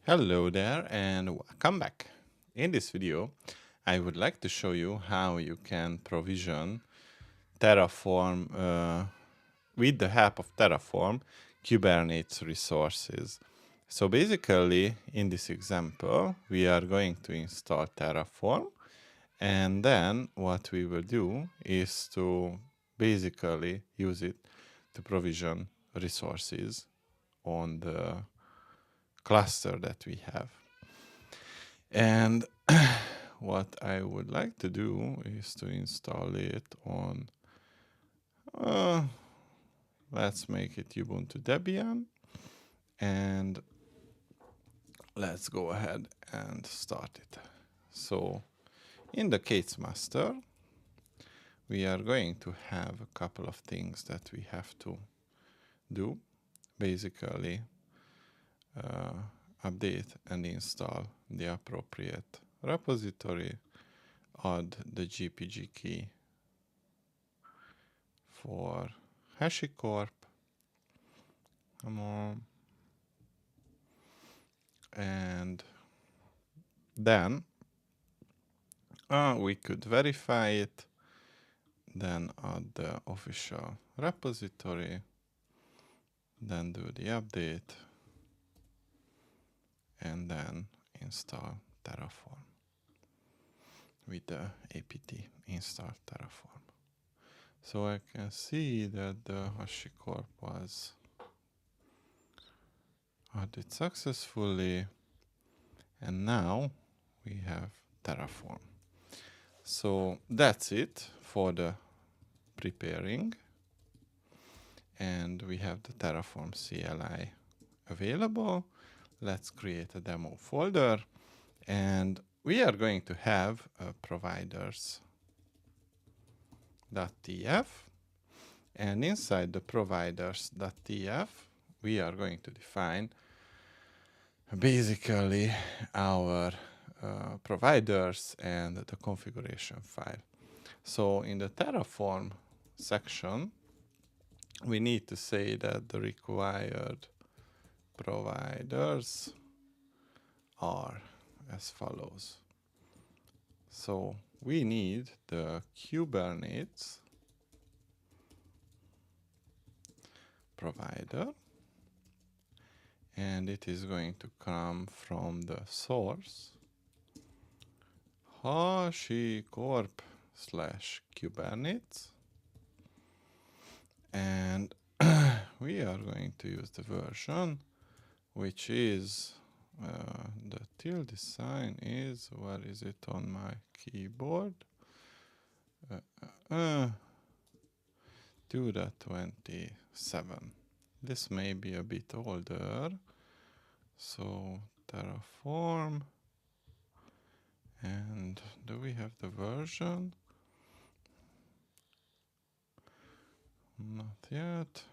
Hello there and welcome back. In this video, I would like to show you how you can provision Terraform with the help of Terraform Kubernetes resources. So basically, in this example, we are going to install Terraform, and then what we will do is to basically use it to provision resources on the cluster that we have. And what I would like to do is to install it on, let's make it Ubuntu Debian, and let's go ahead and start it. So in the case master, we are going to have a couple of things that we have to do. Basically, update and install the appropriate repository, add the GPG key for HashiCorp, and then we could verify it, then add the official repository, then do the update, and then install Terraform with the apt install Terraform. So I can see that the HashiCorp was added successfully, and now we have Terraform. So that's it for the preparing, and we have the Terraform CLI available. Let's create a demo folder, and we are going to have a providers.tf, and inside the providers.tf we are going to define basically our providers and the configuration file. So in the Terraform section, we need to say that the required providers are as follows. So we need the Kubernetes provider, and it is going to come from the source HashiCorp/Kubernetes, and we are going to use the version which is the tilde sign is, where is it on my keyboard? 2.27. This may be a bit older. So Terraform, and do we have the version? Not yet.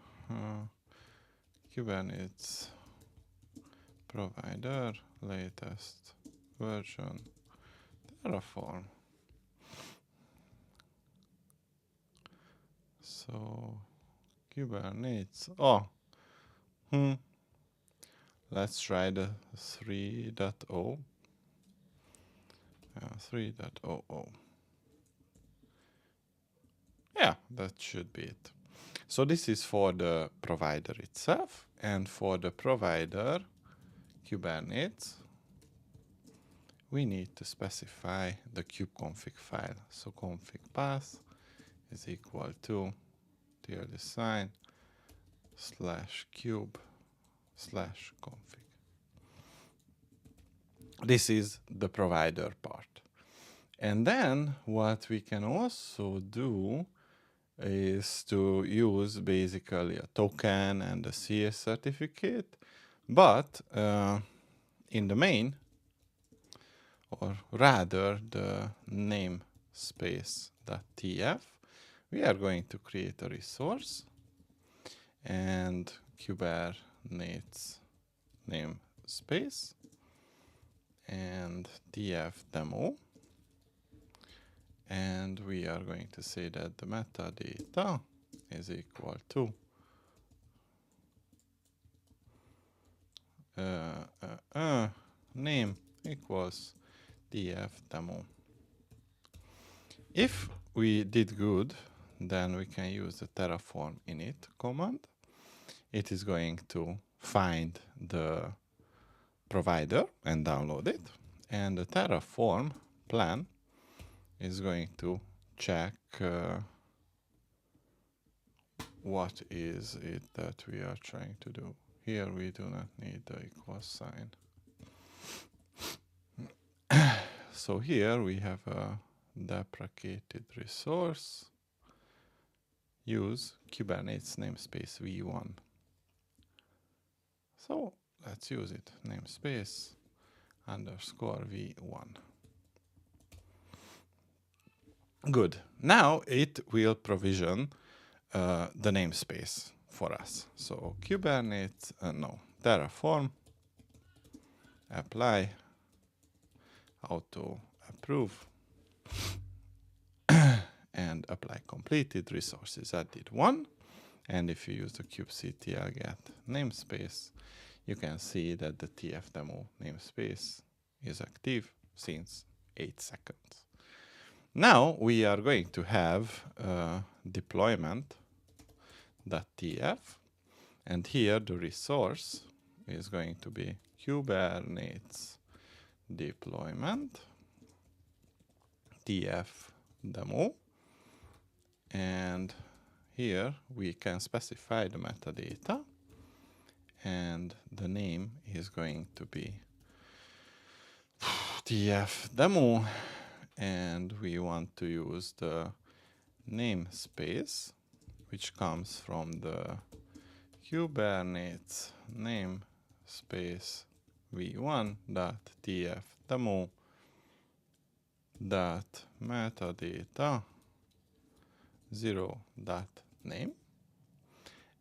Kubernetes provider, latest version, Terraform. So Kubernetes, let's try the 3.0. 3.00. Yeah, that should be it. So this is for the provider itself, and for the provider Kubernetes, we need to specify the kubeconfig file. So config path is equal to tilde sign /kube/config. This is the provider part. And then what we can also do is to use basically a token and a CS certificate, but in the main, or rather the namespace.tf, we are going to create a resource and Kubernetes namespace and tf demo, and we are going to say that the metadata is equal to name equals tf demo. If we did good, then we can use the terraform init command. It is going to find the provider and download it. And the terraform plan is going to check what is it that we are trying to do. Here we do not need the equal sign. So here we have a deprecated resource. Use Kubernetes namespace v1. So let's use it. Namespace underscore v1. Good. Now it will provision the namespace for us. So Kubernetes, terraform, apply, auto approve, and apply completed resources added 1. And if you use the kubectl get namespace, you can see that the tfdemo namespace is active since 8 seconds. Now we are going to have deployment.tf, and here the resource is going to be Kubernetes deployment tf demo, and here we can specify the metadata, and the name is going to be tf demo, and we want to use the namespace which comes from the Kubernetes namespace v1.tf demo .metadata 0.name,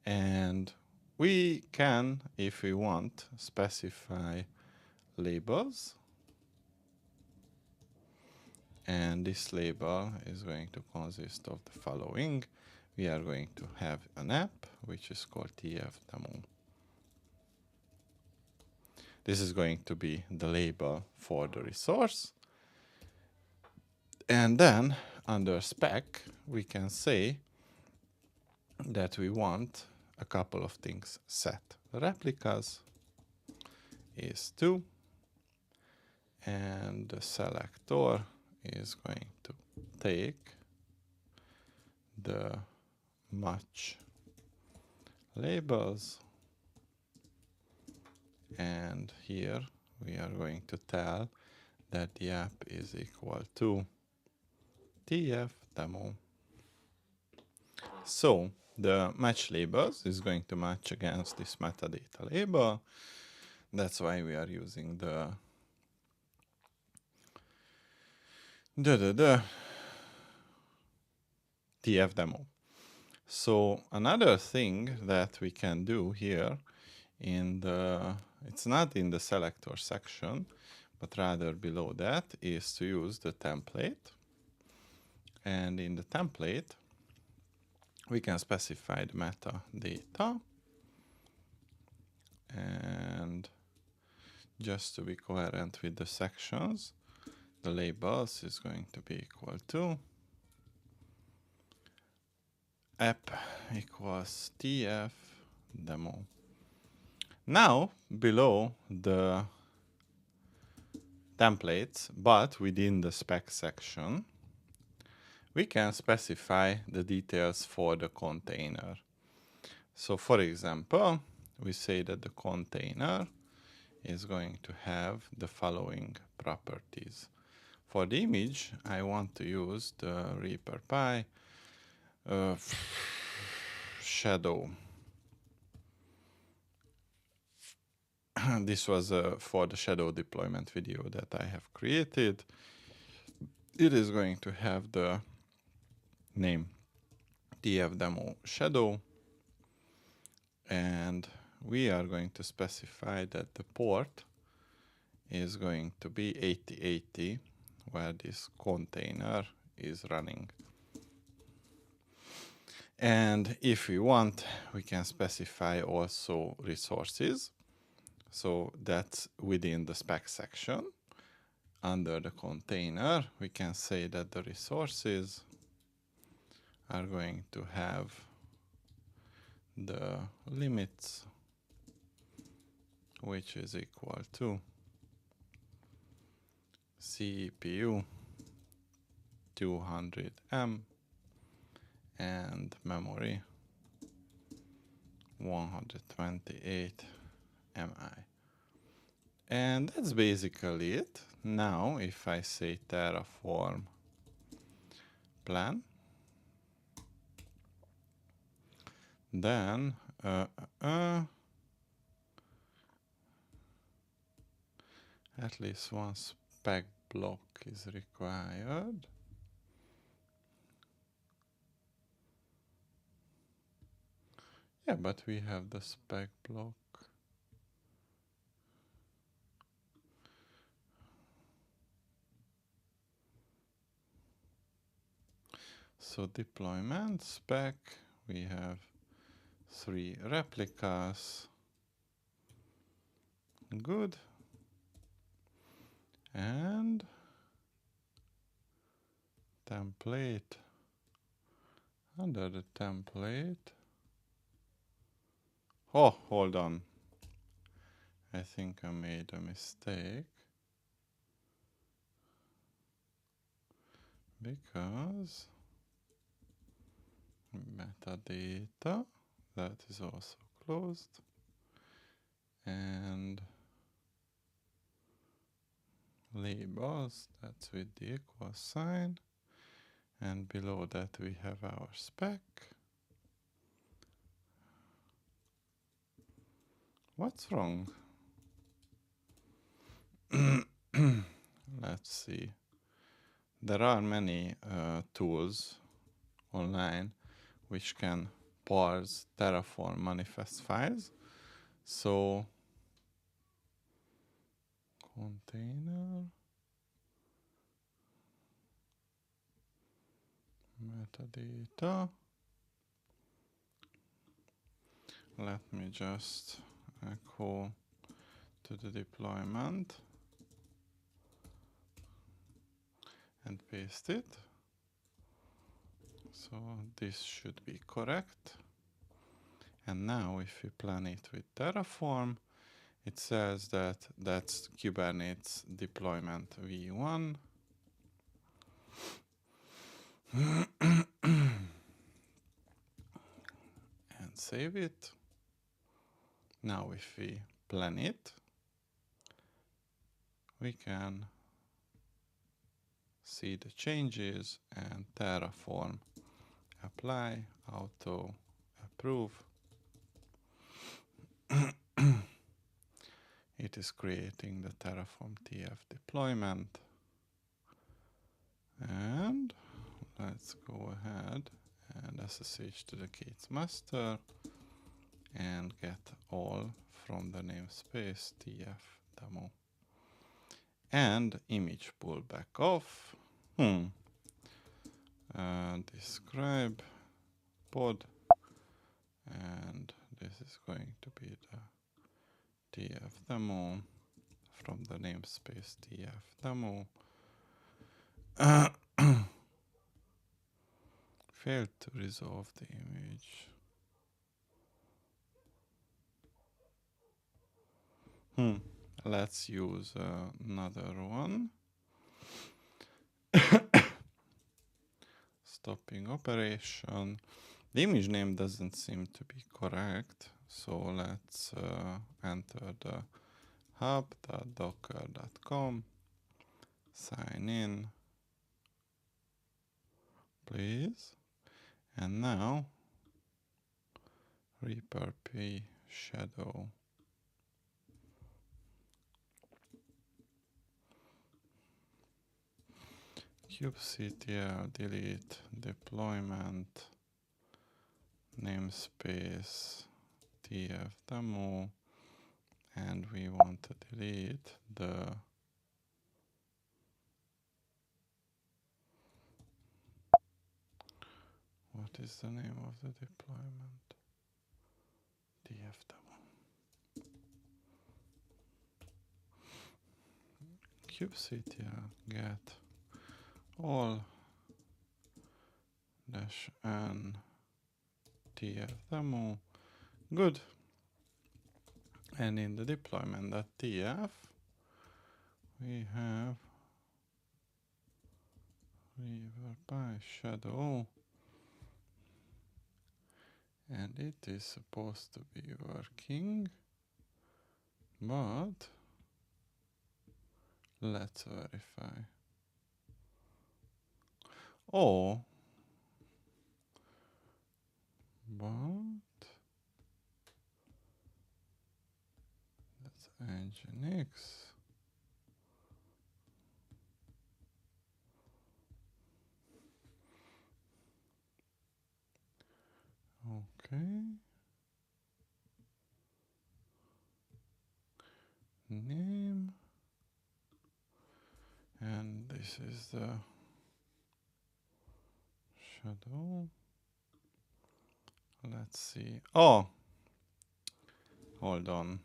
and we can, if we want, specify labels, and this label is going to consist of the following. We are going to have an app which is called tf demo. This is going to be the label for the resource. And then under spec, we can say that we want a couple of things set. Replicas is 2, and the selector is going to take the match labels, and here we are going to tell that the app is equal to tf demo. So the match labels is going to match against this metadata label. That's why we are using the tf demo. So another thing that we can do here in the, it's not in the selector section, but rather below that, is to use the template. And in the template, we can specify the metadata. And just to be coherent with the sections, the labels is going to be equal to app equals tf demo. Now, below the templates, but within the spec section, we can specify the details for the container. So for example, we say that the container is going to have the following properties. For the image, I want to use the Reaper Pi shadow. This was for the shadow deployment video that I have created. It is going to have the name tf demo shadow, and we are going to specify that the port is going to be 8080 where this container is running. And if we want, we can specify also resources. So that's within the spec section. Under the container, we can say that the resources are going to have the limits, which is equal to CPU 200 M and memory 128 MI. And that's basically it. Now, if I say terraform plan, then at least one spec block is required. Yeah, but we have the spec block. So deployment spec, we have 3 replicas. Good. And template. Under the template. Oh, hold on. I think I made a mistake. Because metadata, that is also closed. And labels, that's with the equal sign. And below that we have our spec. What's wrong? Let's see. There are many tools online which can parse Terraform manifest files. So container metadata. Let me just echo to the deployment and paste it. So this should be correct. And now if we plan it with Terraform, it says that that's Kubernetes deployment v1. And save it. Now if we plan it, we can see the changes and Terraform apply, auto approve. It is creating the Terraform TF deployment. And let's go ahead and SSH to the Gates master and get all from the namespace TF demo. And image pullback off. Describe pod. And this is going to be the TF demo from the namespace TF demo. Failed to resolve the image. Let's use another one. Stopping operation. The image name doesn't seem to be correct, so let's enter the hub.docker.com, sign in, please, and now Reaper P shadow. kubectl delete deployment namespace tf demo, and we want to delete the what is the name of the deployment? tf demo. kubectl get all -n tf demo. Good. And in the deployment.tf we have river by shadow, and it is supposed to be working, but let's verify. Oh, but that's Nginx. Okay. Name. And this is the shadow. Let's see. Oh, hold on.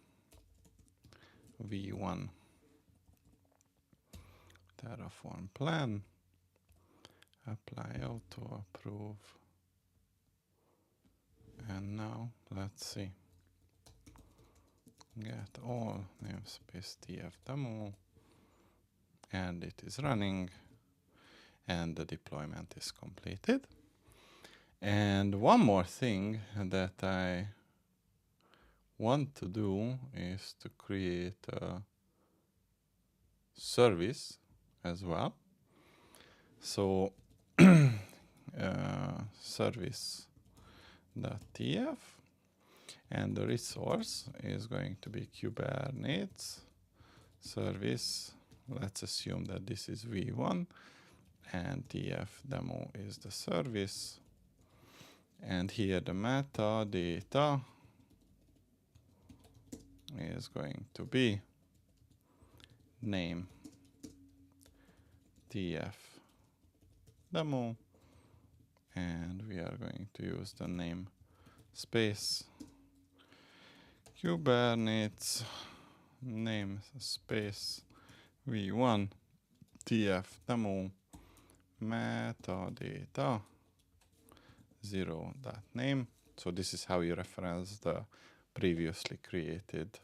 V1 terraform plan. Apply auto approve. And now let's see. Get all namespace tf demo, and it is running, and the deployment is completed. And one more thing that I want to do is to create a service as well. So service.tf, and the resource is going to be Kubernetes service. Let's assume that this is v1 and tf demo is the service, and here the metadata is going to be name tf demo, and we are going to use the namespace Kubernetes namespace v1 tf demo metadata 0.name. So this is how you reference the previously created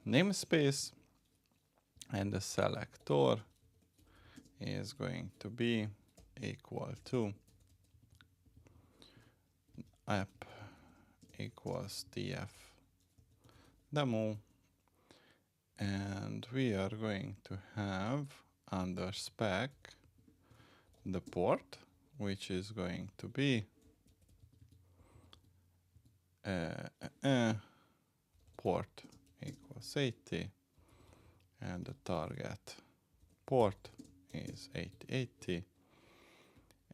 namespace, and the selector is going to be equal to app equals tf demo, and we are going to have under spec the port, which is going to be port equals 80, and the target port is 8080,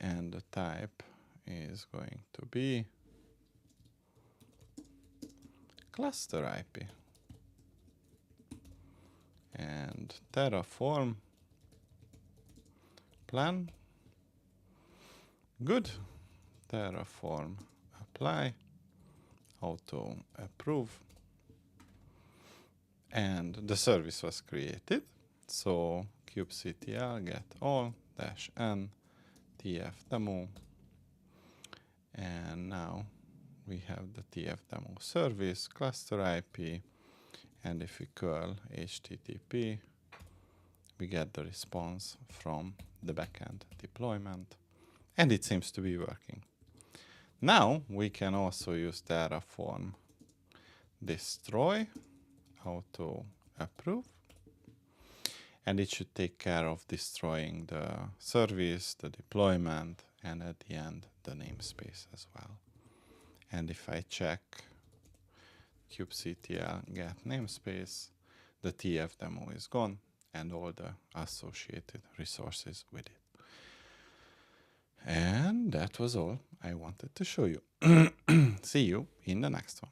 and the type is going to be cluster IP, and terraform plan. Good. Terraform apply, auto approve, and the service was created. So kubectl get all -n tf demo, and now we have the tf demo service cluster IP, and if we curl http, we get the response from the backend deployment, and it seems to be working. Now we can also use terraform destroy, auto approve, and it should take care of destroying the service, the deployment, and at the end the namespace as well. And if I check kubectl get namespace, the tf demo is gone and all the associated resources with it. And that was all I wanted to show you. See you in the next one.